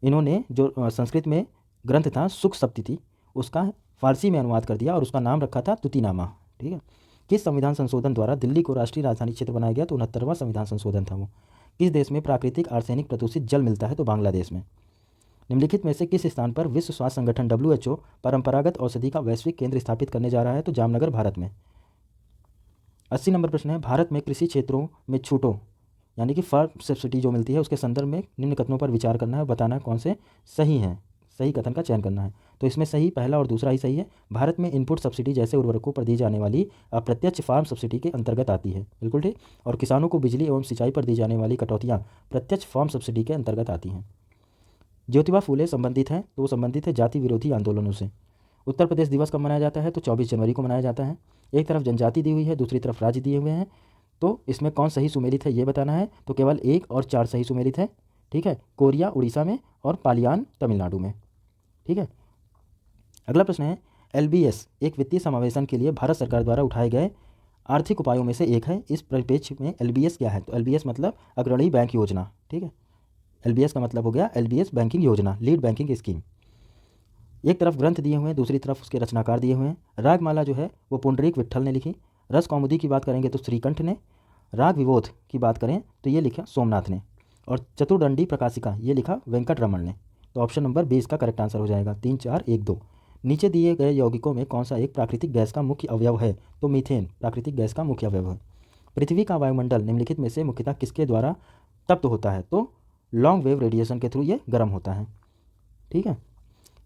इन्होंने जो संस्कृत में ग्रंथ था सुख सप्ती थी, उसका फारसी में अनुवाद कर दिया और उसका नाम रखा था तुतीनामा। ठीक है। किस संविधान संशोधन द्वारा दिल्ली को राष्ट्रीय राजधानी क्षेत्र बनाया गया? तो 69वां संविधान संशोधन था वो। किस देश में प्राकृतिक आर्सेनिक प्रदूषित जल मिलता है? तो बांग्लादेश में। निम्नलिखित में से किस स्थान पर विश्व स्वास्थ्य संगठन WHO परंपरागत औषधि का वैश्विक केंद्र स्थापित करने जा रहा है? तो जामनगर, भारत में। 80 नंबर प्रश्न है, भारत में कृषि क्षेत्रों में छूटों यानी कि फार्म सब्सिडी जो मिलती है उसके संदर्भ में निम्न कथनों पर विचार करना है और बताना है कौन से सही हैं। सही कथन का चयन करना है। तो इसमें सही पहला और दूसरा ही सही है। भारत में इनपुट सब्सिडी जैसे उर्वरकों पर दी जाने वाली अप्रत्यक्ष फार्म सब्सिडी के अंतर्गत आती है, बिल्कुल ठीक। और किसानों को बिजली एवं सिंचाई पर दी जाने वाली कटौतियाँ प्रत्यक्ष फार्म सब्सिडी के अंतर्गत आती हैं। ज्योतिबा फूले संबंधित हैं, तो वो संबंधित है जाति विरोधी आंदोलनों से। उत्तर प्रदेश दिवस कब मनाया जाता है? तो 24 जनवरी को मनाया जाता है। एक तरफ जनजाति दी हुई है, दूसरी तरफ राज्य दिए हुए हैं, तो इसमें कौन सही सुमेलित है ये बताना है। तो केवल 1 और 4 सही सुमेलित है। ठीक है, कोरिया उड़ीसा में और पालियान तमिलनाडु में। ठीक है। अगला प्रश्न है, LBS एक वित्तीय समावेशन के लिए भारत सरकार द्वारा उठाए गए आर्थिक उपायों में से एक है। इस परिप्रेक्ष्य में LBS क्या है? तो LBS मतलब अग्रणी बैंक योजना। ठीक है, LBS का मतलब हो गया LBS बैंकिंग योजना, लीड बैंकिंग स्कीम। एक तरफ ग्रंथ दिए हुए हैं, दूसरी तरफ उसके रचनाकार दिए हुए हैं। रागमाला जो है वो पुंडरीक विट्ठल ने लिखी। रस कौमुदी की बात करेंगे तो श्रीकंठ ने। राग विबोध की बात करें तो ये लिखा सोमनाथ ने। और चतुर्दंडी प्रकाशिका ये लिखा वेंकट रमन ने। तो ऑप्शन नंबर 20 का करेक्ट आंसर हो जाएगा। 3, 4, 1, 2। नीचे दिए गए यौगिकों में कौन सा एक प्राकृतिक गैस का मुख्य अवयव है? तो मीथेन प्राकृतिक गैस का मुख्य अवयव है। पृथ्वी का वायुमंडल निम्नलिखित में से मुख्यतः किसके द्वारा तप्त होता है? तो लॉन्ग वेव रेडिएशन के थ्रू ये गर्म होता है। ठीक है।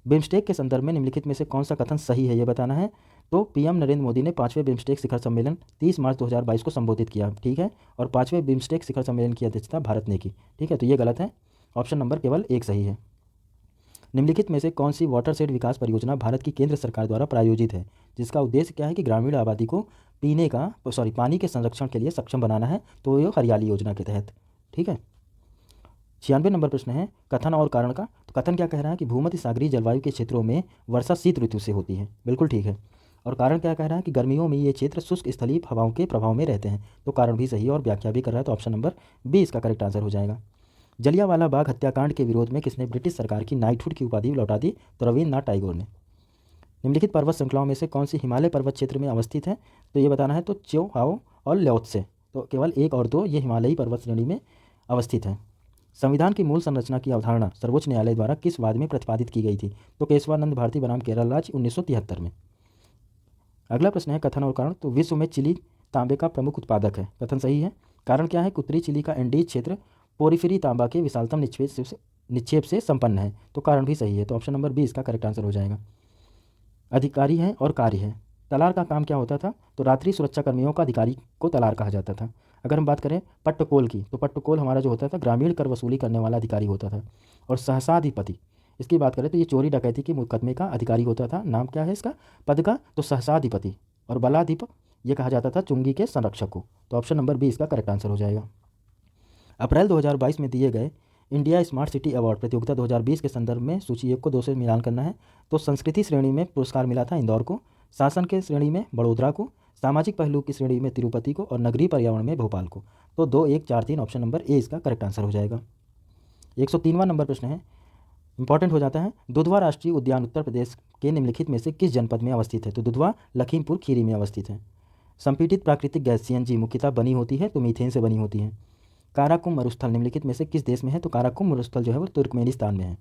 बिम्स्टेक के संदर्भ में निम्नलिखित में से कौन सा कथन सही है ये बताना है। तो पीएम नरेंद्र मोदी ने 5वें बिम्स्टेक शिखर सम्मेलन 30 मार्च 2022 को संबोधित किया। ठीक है, और 5वें बिम्स्टेक शिखर सम्मेलन की अध्यक्षता भारत ने की। ठीक है, तो ये गलत है। ऑप्शन नंबर केवल 1 सही है। निम्नलिखित में से कौन सी वाटरशेड विकास परियोजना भारत की केंद्र सरकार द्वारा प्रायोजित है, जिसका उद्देश्य क्या है कि ग्रामीण आबादी को पानी के संरक्षण के लिए सक्षम बनाना है? तो ये हरियाली योजना के तहत। ठीक है। 96 नंबर प्रश्न है, कथन और कारण का। तो कथन क्या कह रहा है कि भूमध्य सागरीय जलवायु के क्षेत्रों में वर्षा शीत ऋतु से होती है, बिल्कुल ठीक है। और कारण क्या कह रहा है कि गर्मियों में ये क्षेत्र शुष्क स्थलीय हवाओं के प्रभाव में रहते हैं। तो कारण भी सही है और व्याख्या भी कर रहा है। तो ऑप्शन नंबर 20 का करेक्ट आंसर हो जाएगा। जलियांवाला बाग हत्याकांड के विरोध में किसने ब्रिटिश सरकार की नाइटहुड की उपाधि लौटा दी? तो रविन्द्रनाथ टैगोर ने। निम्नलिखित पर्वत श्रृंखलाओं में से कौन सी हिमालय पर्वत क्षेत्र में अवस्थित है? तो ये बताना है। तो च्योहाओ और ल्योत्से। तो केवल 1 और 2 ये हिमालयी पर्वत श्रेणी में अवस्थित है। संविधान की मूल संरचना की अवधारणा सर्वोच्च न्यायालय द्वारा किस वाद में प्रतिपादित की गई थी? तो केशवानंद भारती बनाम केरल राज्य 1973 में। अगला प्रश्न है, कथन और कारण। तो विश्व में चिली तांबे का प्रमुख उत्पादक है, कथन सही है। कारण क्या है? उत्तरी चिली का एंडीज क्षेत्र पोरिफेरी तांबा के विशालतम निक्षेप से संपन्न है। तो कारण भी सही है। तो ऑप्शन नंबर 20 का करेक्ट आंसर हो जाएगा। अधिकारी है और कार्य है। तलार का काम क्या होता था? तो रात्रि सुरक्षा कर्मियों का अधिकारी को तलार कहा जाता था। अगर हम बात करें पट्टकोल की, तो पट्टकोल हमारा जो होता था ग्रामीण कर वसूली करने वाला अधिकारी होता था। और सहसाधिपति, इसकी बात करें तो ये चोरी डकैती के मुकदमे का अधिकारी होता था। नाम क्या है इसका? पद का? तो सहसाधिपति। और बलादीप ये कहा जाता था चुंगी के संरक्षक को। तो ऑप्शन नंबर बी इसका करेक्ट आंसर हो जाएगा। अप्रैल 2022 में दिए गए इंडिया स्मार्ट सिटी अवार्ड प्रतियोगिता 2020 के संदर्भ में सूची 1 को 2 से मिलान करना है। तो संस्कृति श्रेणी में पुरस्कार मिला था इंदौर को, शासन के श्रेणी में बड़ोदरा को, सामाजिक पहलू की श्रेणी में तिरुपति को और नगरीय पर्यावरण में भोपाल को। तो 2 1 4 3 ऑप्शन नंबर ए इसका करेक्ट आंसर हो जाएगा। 103वां नंबर प्रश्न है, इंपॉर्टेंट हो जाता है। दुधवा राष्ट्रीय उद्यान उत्तर प्रदेश के निम्नलिखित में से किस जनपद में अवस्थित है? तो दुधवा लखीमपुर खीरी में अवस्थित है। संपीड़ित प्राकृतिक गैस सीएनजी मुख्यतः बनी होती है तो मीथेन से बनी होती है। काराकुम मरुस्थल निम्नलिखित में से किस देश में है? तो काराकुम मरुस्थल जो है वो तुर्कमेनिस्तान में है।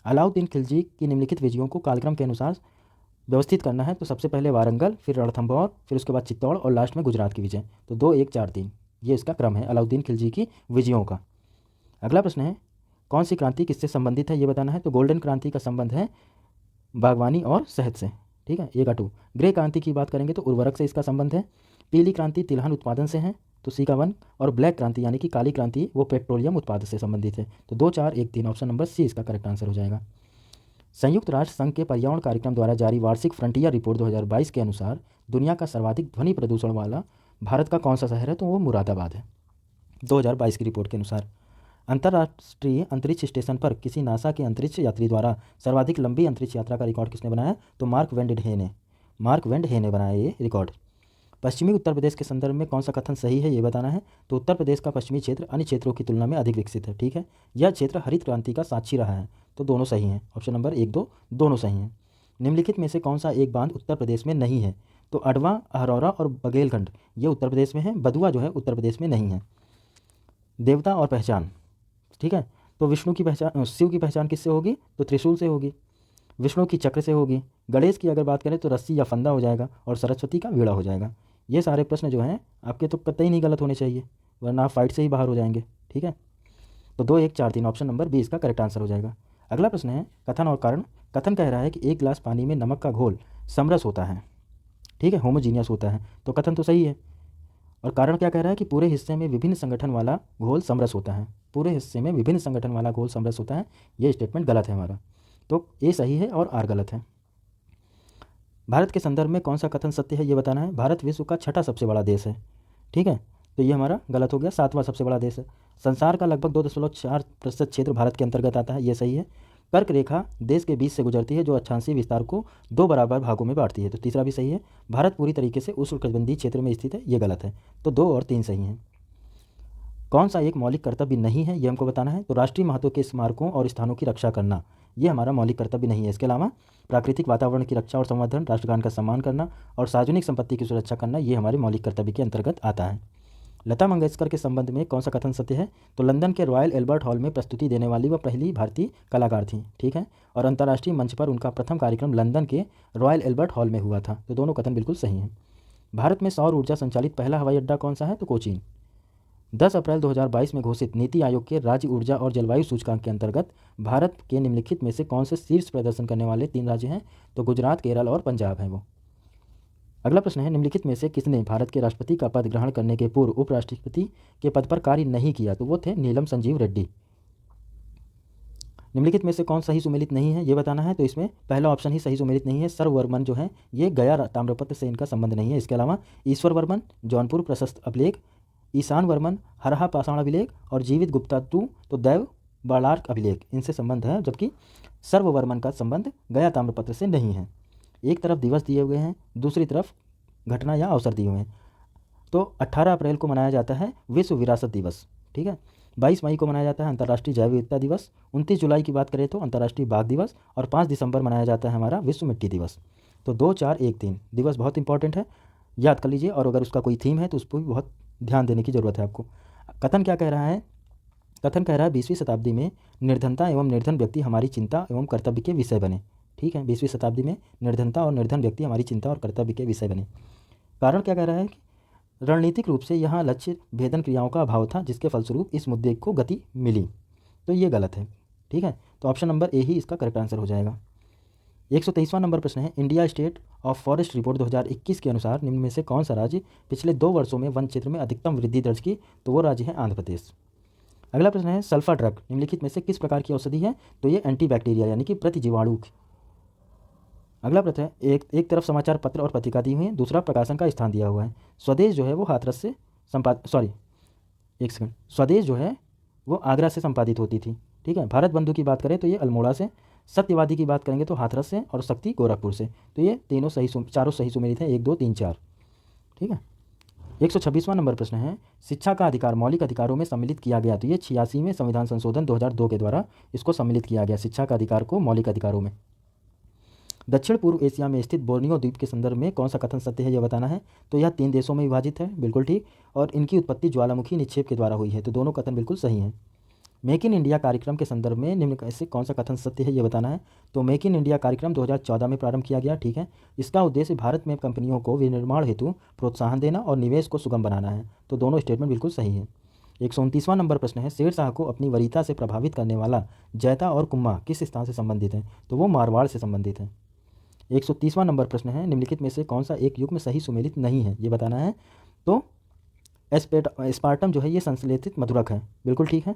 अलाउद्दीन खिलजी की निम्नलिखित विजयों को कालक्रम के अनुसार व्यवस्थित करना है। तो सबसे पहले वारंगल, फिर रणथंभौर, फिर उसके बाद चित्तौड़ और लास्ट में गुजरात की विजय। तो 2 1 4 3 ये इसका क्रम है अलाउद्दीन खिलजी की विजयों का। अगला प्रश्न है, कौन सी क्रांति किससे संबंधित है ये बताना है। तो गोल्डन क्रांति का संबंध है बागवानी और शहद से, ठीक है, ए का 2। ग्रे क्रांति की बात करेंगे तो उर्वरक से इसका संबंध है। पीली क्रांति तिलहन उत्पादन से है, तो सी का 1। और ब्लैक क्रांति यानी कि काली क्रांति वो पेट्रोलियम उत्पादन से संबंधित है। तो 2 4 1 3 ऑप्शन नंबर सी इसका करेक्ट आंसर हो जाएगा। संयुक्त राष्ट्र संघ के पर्यावरण कार्यक्रम द्वारा जारी वार्षिक फ्रंटियर रिपोर्ट 2022 के अनुसार दुनिया का सर्वाधिक ध्वनि प्रदूषण वाला भारत का कौन सा शहर है? तो वो मुरादाबाद है 2022 की रिपोर्ट के अनुसार। अंतर्राष्ट्रीय अंतरिक्ष स्टेशन पर किसी नासा के अंतरिक्ष यात्री द्वारा सर्वाधिक लंबी अंतरिक्ष यात्रा का रिकॉर्ड किसने बनाया? तो मार्क वेंड हे ने बनाया ये रिकॉर्ड। पश्चिमी उत्तर प्रदेश के संदर्भ में कौन सा कथन सही है ये बताना है। तो उत्तर प्रदेश का पश्चिमी क्षेत्र अन्य क्षेत्रों की तुलना में अधिक विकसित है, ठीक है। यह क्षेत्र हरित क्रांति का साक्षी रहा है। तो दोनों सही हैं, ऑप्शन नंबर 1 2 दोनों सही हैं। निम्नलिखित में से कौन सा एक बांध उत्तर प्रदेश में नहीं है? तो अडवा, अहरौरा और बघेलखंड ये उत्तर प्रदेश में है, बदुआ जो है उत्तर प्रदेश में नहीं है। देवता और पहचान, ठीक है, तो विष्णु की पहचान, शिव की पहचान किससे होगी? तो त्रिशूल से होगी। विष्णु की चक्र से होगी। गणेश की अगर बात करें तो रस्सी या फंदा हो जाएगा और सरस्वती का वीणा हो जाएगा। ये सारे प्रश्न जो हैं आपके तो कतई नहीं गलत होने चाहिए, वरना आप फाइट से ही बाहर हो जाएंगे, ठीक है। तो 2 1 4 3 ऑप्शन नंबर बी इसका करेक्ट आंसर हो जाएगा। अगला प्रश्न है कथन और कारण। कथन कह रहा है कि 1 गिलास पानी में नमक का घोल समरस होता है, ठीक है, होमोजीनियस होता है। तो कथन तो सही है। और कारण क्या कह रहा है कि पूरे हिस्से में विभिन्न संगठन वाला घोल समरस होता है। पूरे हिस्से में विभिन्न संगठन वाला घोल समरस होता है, ये स्टेटमेंट गलत है हमारा। तो ए सही है और आर गलत है। भारत के संदर्भ में कौन सा कथन सत्य है ये बताना है। भारत विश्व का 6ठा सबसे बड़ा देश है, ठीक है, तो ये हमारा गलत हो गया। 7वां सबसे बड़ा देश है। संसार का लगभग 2.4% क्षेत्र भारत के अंतर्गत आता है, ये सही है। कर्क रेखा देश के बीच से गुजरती है जो अक्षांशीय विस्तार को 2 बराबर भागों में बांटती है, तो तीसरा भी सही है। भारत पूरी तरीके से उष्णकटिबंधीय क्षेत्र में स्थित है, ये गलत है। तो 2 और 3 सही हैं। कौन सा एक मौलिक कर्तव्य नहीं है ये हमको बताना है। तो राष्ट्रीय महत्व के स्मारकों और स्थानों की रक्षा करना ये हमारा मौलिक कर्तव्य नहीं है। इसके अलावा प्राकृतिक वातावरण की रक्षा और संवर्धन, राष्ट्रगान का सम्मान करना और सार्वजनिक संपत्ति की सुरक्षा करना ये हमारे मौलिक कर्तव्य के अंतर्गत आता है। लता मंगेशकर के संबंध में कौन सा कथन सत्य है। तो लंदन के रॉयल एल्बर्ट हॉल में प्रस्तुति देने वाली वह पहली भारतीय कलाकार थी, ठीक है, और अंतर्राष्ट्रीय मंच पर उनका प्रथम कार्यक्रम लंदन के रॉयल एल्बर्ट हॉल में हुआ था। तो दोनों कथन बिल्कुल सही हैं। भारत में सौर ऊर्जा संचालित पहला हवाई अड्डा कौन सा है। तो कोचीन। 10 अप्रैल 2022 में घोषित नीति आयोग के राज्य ऊर्जा और जलवायु सूचकांक के अंतर्गत भारत के निम्नलिखित में से कौन से शीर्ष प्रदर्शन करने वाले 3 राज्य हैं। तो गुजरात, केरल और पंजाब हैं वो। अगला प्रश्न है, निम्नलिखित में से किसने भारत के राष्ट्रपति का पद ग्रहण करने के पूर्व उपराष्ट्रपति के पद पर कार्य नहीं किया। तो वो थे नीलम संजीव रेड्डी। निम्नलिखित में से कौन सही सुमेलित नहीं है ये बताना है। तो इसमें पहला ऑप्शन ही सही सुमेलित नहीं है। सर्ववर्मन जो है ये गया ताम्रपत्र से इनका संबंध नहीं है। इसके अलावा ईश्वर वर्मन जौनपुर प्रशस्त अभिलेख, ईशान वर्मन हरहा पाषाण अभिलेख और जीवित गुप्ता तो दैव बालार्क अभिलेख इनसे संबंध है, जबकि सर्ववर्मन का संबंध गया ताम्रपत्र से नहीं है। एक तरफ दिवस दिए हुए हैं, दूसरी तरफ घटना या अवसर दिए हुए हैं। तो 18 अप्रैल को मनाया जाता है विश्व विरासत दिवस, ठीक है। 22 मई को मनाया जाता है अंतर्राष्ट्रीय जैव विविधता दिवस। 29 जुलाई की बात करें तो अंतर्राष्ट्रीय बाघ दिवस और 5 दिसंबर मनाया जाता है हमारा विश्व मिट्टी दिवस। तो 2 4 1 3 दिवस बहुत इंपॉर्टेंट है, याद कर लीजिए। और अगर उसका कोई थीम है तो उस पर भी बहुत ध्यान देने की ज़रूरत है आपको। कथन क्या कह रहा है। कथन कह रहा है 20वीं शताब्दी में निर्धनता एवं निर्धन व्यक्ति हमारी चिंता एवं कर्तव्य के विषय बने, ठीक है। 20वीं शताब्दी में निर्धनता और निर्धन व्यक्ति हमारी चिंता और कर्तव्य के विषय बने। कारण क्या कह रहा है कि रणनीतिक रूप से यहाँ लक्ष्य भेदन क्रियाओं का अभाव था, जिसके फलस्वरूप इस मुद्दे को गति मिली। तो ये गलत है, ठीक है। तो ऑप्शन नंबर ए ही इसका करेक्ट आंसर हो जाएगा। 123वां नंबर प्रश्न है, India state of forest report 2021 के अनुसार निम्न में से कौन सा राज्य पिछले 2 वर्षों में वन क्षेत्र में अधिकतम वृद्धि दर्ज की। तो वो राज्य है आंध्र प्रदेश। अगला प्रश्न है, सल्फा ड्रग निम्नलिखित में से किस प्रकार की औषधि है। तो ये एंटीबैक्टीरियल यानी कि प्रतिजीवाणु अगला प्रश्न है, एक एक तरफ समाचार पत्र और पत्रिका दी हुई है, दूसरा प्रकाशन का स्थान दिया हुआ है। स्वदेश जो है वो हाथरस से एक सेकंड, स्वदेश जो है वो आगरा से संपादित होती थी। ठीक है, भारत बंधु की बात करें तो ये अल्मोड़ा से, सत्यवादी की बात करेंगे तो हाथरस से, और शक्ति गोरखपुर से। तो ये तीनों चारों सही सुमेलित हैं, 1 2 3 4। ठीक है, 126वां नंबर प्रश्न है, शिक्षा का अधिकार मौलिक अधिकारों में सम्मिलित किया गया। तो ये 86वें संविधान संशोधन 2002 के द्वारा इसको सम्मिलित किया गया, शिक्षा का अधिकार को मौलिक अधिकारों में। दक्षिण पूर्व एशिया में स्थित बोर्नियो द्वीप के संदर्भ में कौन सा कथन सत्य है, यह बताना है। तो यह 3 देशों में विभाजित है, बिल्कुल ठीक, और इनकी उत्पत्ति ज्वालामुखी निक्षेप के द्वारा हुई है। तो दोनों कथन बिल्कुल सही हैं। मेक इन इंडिया कार्यक्रम के संदर्भ में निम्न में से कौन सा कथन सत्य है, यह बताना है। तो मेक इन इंडिया कार्यक्रम 2014 में प्रारंभ किया गया। ठीक है, इसका उद्देश्य भारत में कंपनियों को विनिर्माण हेतु प्रोत्साहन देना और निवेश को सुगम बनाना है। तो दोनों स्टेटमेंट बिल्कुल सही है। 129वां नंबर प्रश्न है, शेर शाह को अपनी वरीयता से प्रभावित करने वाला जैता और कुम्मा किस स्थान से संबंधित है। तो वो मारवाड़ से संबंधित है। 130वां नंबर प्रश्न है, निम्नलिखित में से कौन सा एक युग्म सही सुमेलित नहीं है, ये बताना है। तो एस्पार्टम जो है ये संश्लेषित मधुरक है, बिल्कुल ठीक है।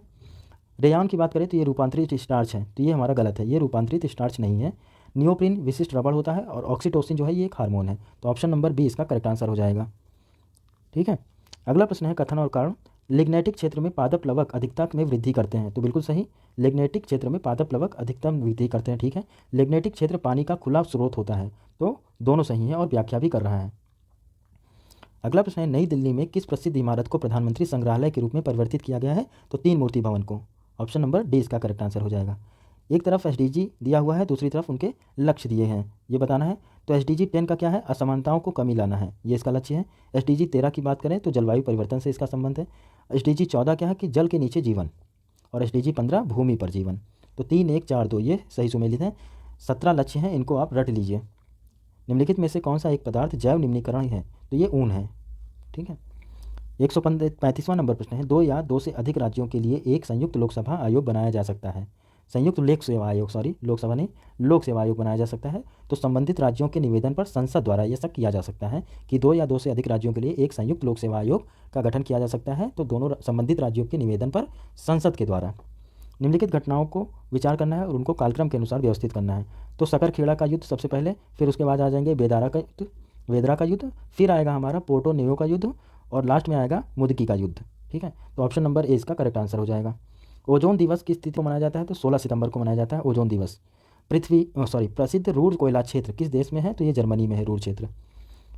रेयान की बात करें तो ये रूपांतरित स्टार्च है, तो ये हमारा गलत है, ये रूपांतरित स्टार्च नहीं है। नियोप्रिन विशिष्ट रबड़ होता है, और ऑक्सीटोसिन जो है ये एक हार्मोन है। तो ऑप्शन नंबर बी इसका करेक्ट आंसर हो जाएगा। ठीक है, अगला प्रश्न है, कथन और कारण। लिग्नेटिक क्षेत्र में पादप प्लवक अधिकता में वृद्धि करते हैं। तो बिल्कुल सही, लिग्नेटिक क्षेत्र में पादप प्लवक अधिकतम वृद्धि करते हैं। ठीक है, लिग्नेटिक क्षेत्र पानी का खुला स्रोत होता है। तो दोनों सही हैं और व्याख्या भी कर रहा है। अगला प्रश्न है, नई दिल्ली में किस प्रसिद्ध इमारत को प्रधानमंत्री संग्रहालय के रूप में परिवर्तित किया गया है। तो 3 मूर्ति भवन को। ऑप्शन नंबर डी इसका करेक्ट आंसर हो जाएगा। एक तरफ एसडीजी दिया हुआ है, दूसरी तरफ उनके लक्ष्य दिए हैं, ये बताना है। तो एसडीजी 10 का क्या है, असमानताओं को कमी लाना है, ये इसका लक्ष्य है। एसडीजी 13 की बात करें तो जलवायु परिवर्तन से इसका संबंध है। एसडीजी 14 क्या है कि जल के नीचे जीवन, और एसडीजी 15 भूमि पर जीवन। तो 3 1 4 2 ये सही सुमेलित हैं। 17 लक्ष्य हैं, इनको आप रट लीजिए। निम्नलिखित में से कौन सा एक पदार्थ जैव निम्नीकरण है। तो ये ऊन है। ठीक है, 135वां नंबर प्रश्न है, 2 या 2 से अधिक राज्यों के लिए एक संयुक्त लोकसभा आयोग बनाया जा सकता है। संयुक्त लोक सेवा आयोग, लोकसभा नहीं, लोक सेवा आयोग बनाया जा सकता है। तो संबंधित राज्यों के निवेदन पर संसद द्वारा यह किया जा सकता है कि 2 या 2 से अधिक राज्यों के लिए एक संयुक्त लोक सेवा आयोग का गठन किया जा सकता है। तो दोनों संबंधित राज्यों के निवेदन पर संसद के द्वारा निम्नलिखित घटनाओं को विचार करना है और उनको कालक्रम के अनुसार व्यवस्थित करना है। तो सकरखेड़ा का युद्ध सबसे पहले, फिर उसके बाद आ जाएंगे वेदरा का युद्ध, फिर आएगा हमारा पोर्टो नियो का युद्ध, और लास्ट में आएगा मुदकी का युद्ध। ठीक है, तो ऑप्शन नंबर ए इसका करेक्ट आंसर हो जाएगा। ओजोन दिवस किस तिथि को मनाया जाता है। तो 16 सितंबर को मनाया जाता है ओजोन दिवस। प्रसिद्ध रूर कोयला क्षेत्र किस देश में है। तो ये जर्मनी में है रूर क्षेत्र।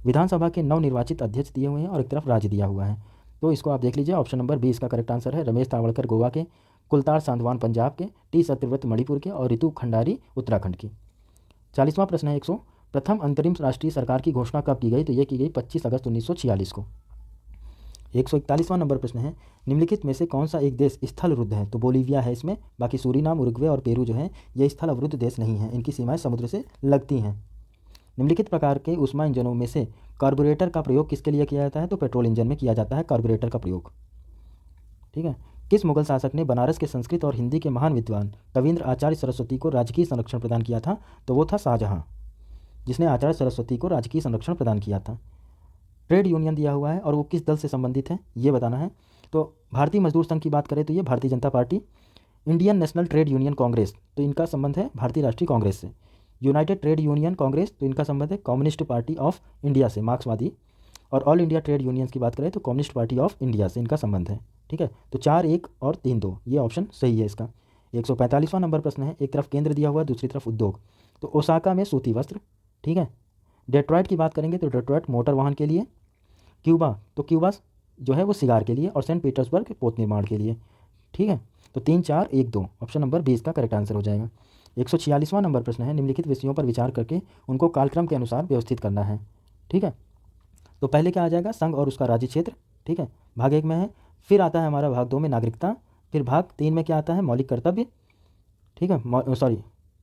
विधानसभा के नवनिर्वाचित अध्यक्ष दिए हुए हैं और एक तरफ राज्य दिया हुआ है। तो इसको आप देख लीजिए, ऑप्शन नंबर बी इसका करेक्ट आंसर है। रमेश तावड़कर गोवा के, कुलतार सांधवान पंजाब के, टी सत्यव्रत मणिपुर के, और ऋतु खंडारी उत्तराखंड की। 40वां प्रश्न है, 100 प्रथम अंतरिम राष्ट्रीय सरकार की घोषणा कब की गई। तो ये की गई 25 अगस्त 1946 को। 141वां नंबर प्रश्न है, निम्नलिखित में से कौन सा एक देश स्थल रुद्ध है। तो बोलीविया है इसमें, बाकी सूरीनाम, उरुग्वे और पेरू जो है ये स्थल अवरुद्ध देश नहीं है, इनकी सीमाएं समुद्र से लगती हैं। निम्नलिखित प्रकार के ऊष्मा इंजनों में से कार्बोरेटर का प्रयोग किसके लिए किया जाता है। तो पेट्रोल इंजन में किया जाता है कार्बोरेटर का प्रयोग। ठीक है, किस मुगल शासक ने बनारस के संस्कृत और हिंदी के महान विद्वान कविंद्र आचार्य सरस्वती को राजकीय संरक्षण प्रदान किया था। तो वो था शाहजहां, जिसने आचार्य सरस्वती को राजकीय संरक्षण प्रदान किया था। ट्रेड यूनियन दिया हुआ है और वो किस दल से संबंधित है, ये बताना है। तो भारतीय मजदूर संघ की बात करें तो ये Bharatiya Janata party. Indian national trade union Congress, तो इनका संबंध है भारतीय राष्ट्रीय कांग्रेस से। यूनाइटेड ट्रेड यूनियन कांग्रेस, तो इनका संबंध है कम्युनिस्ट पार्टी ऑफ इंडिया से, मार्क्सवादी। और ऑल इंडिया ट्रेड यूनियंस की बात करें तो कम्युनिस्ट पार्टी ऑफ इंडिया से इनका संबंध है। ठीक है, तो 4 1 और 3 2 ये ऑप्शन सही है इसका। 145वां नंबर प्रश्न है, एक तरफ केंद्र दिया हुआ है, दूसरी तरफ उद्योग। तो ओसाका में सूती वस्त्र। ठीक है, डेट्रॉइट की बात करेंगे तो डेट्रॉइट मोटर वाहन के लिए। क्यूबा, तो क्यूबा जो है वो सिगार के लिए, और सेंट पीटर्सबर्ग पोत निर्माण के लिए। ठीक है, तो 3 4 1 2 ऑप्शन नंबर 20 का करेक्ट आंसर हो जाएगा। 146वां नंबर प्रश्न है, निम्नलिखित विषयों पर विचार करके उनको कालक्रम के अनुसार व्यवस्थित करना है। ठीक है, तो पहले क्या आ जाएगा, संघ और उसका राज्य क्षेत्र। ठीक है, भाग 1 में है। फिर आता है हमारा भाग 2 में नागरिकता। फिर भाग 3 में क्या आता है, मौलिक कर्तव्य। ठीक है,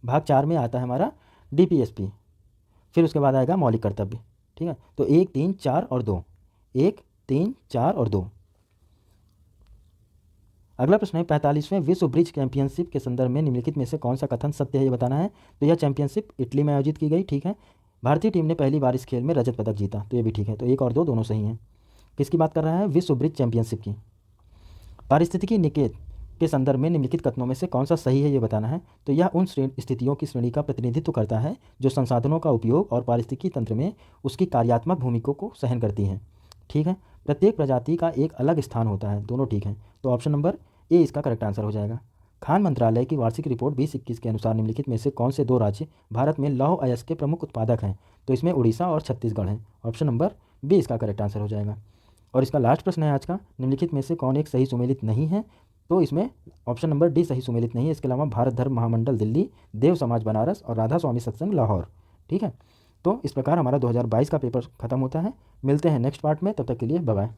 भाग 4 में आता है हमारा डीपीएसपी। फिर उसके बाद आएगा मौलिक कर्तव्य। ठीक है, तो 1 3 4 और 2, 1 3 4 और 2। अगला प्रश्न है, 45वें विश्व ब्रिज चैंपियनशिप के संदर्भ में निम्नलिखित में से कौन सा कथन सत्य है, ये बताना है। तो यह चैंपियनशिप इटली में आयोजित की गई। ठीक है, भारतीय टीम ने पहली बार इस खेल में रजत पदक जीता। तो ये भी ठीक है, तो 1 और 2 दोनों सही हैं। किसकी बात कर रहा है, विश्व ब्रिज चैंपियनशिप की। पारिस्थितिकी निकेत के संदर्भ में निम्नलिखित कथनों में से कौन सा सही है ये बताना है। तो यह उन स्थितियों की श्रेणी का प्रतिनिधित्व करता है जो संसाधनों का उपयोग और पारिस्थितिकी तंत्र में उसकी कार्यात्मक भूमिका को सहन करती हैं। ठीक है, प्रत्येक प्रजाति का एक अलग स्थान होता है, दोनों ठीक हैं। तो ऑप्शन नंबर ए इसका करेक्ट आंसर हो जाएगा। खान मंत्रालय की वार्षिक रिपोर्ट 2021 के अनुसार निम्नलिखित में से कौन से दो राज्य भारत में लौह अयस्क के प्रमुख उत्पादक हैं। तो इसमें उड़ीसा और छत्तीसगढ़ हैं। ऑप्शन नंबर बी इसका करेक्ट आंसर हो जाएगा। और इसका लास्ट प्रश्न है आज का, निम्नलिखित में से कौन एक सही सुमेलित नहीं है। तो इसमें ऑप्शन नंबर डी सही सुमेलित नहीं है। इसके अलावा भारत धर्म महामंडल दिल्ली, देव समाज बनारस और राधा स्वामी सत्संग लाहौर। ठीक है, तो इस प्रकार हमारा 2022 का पेपर खत्म होता है। मिलते हैं नेक्स्ट पार्ट में, तब तक के लिए बाय बाय।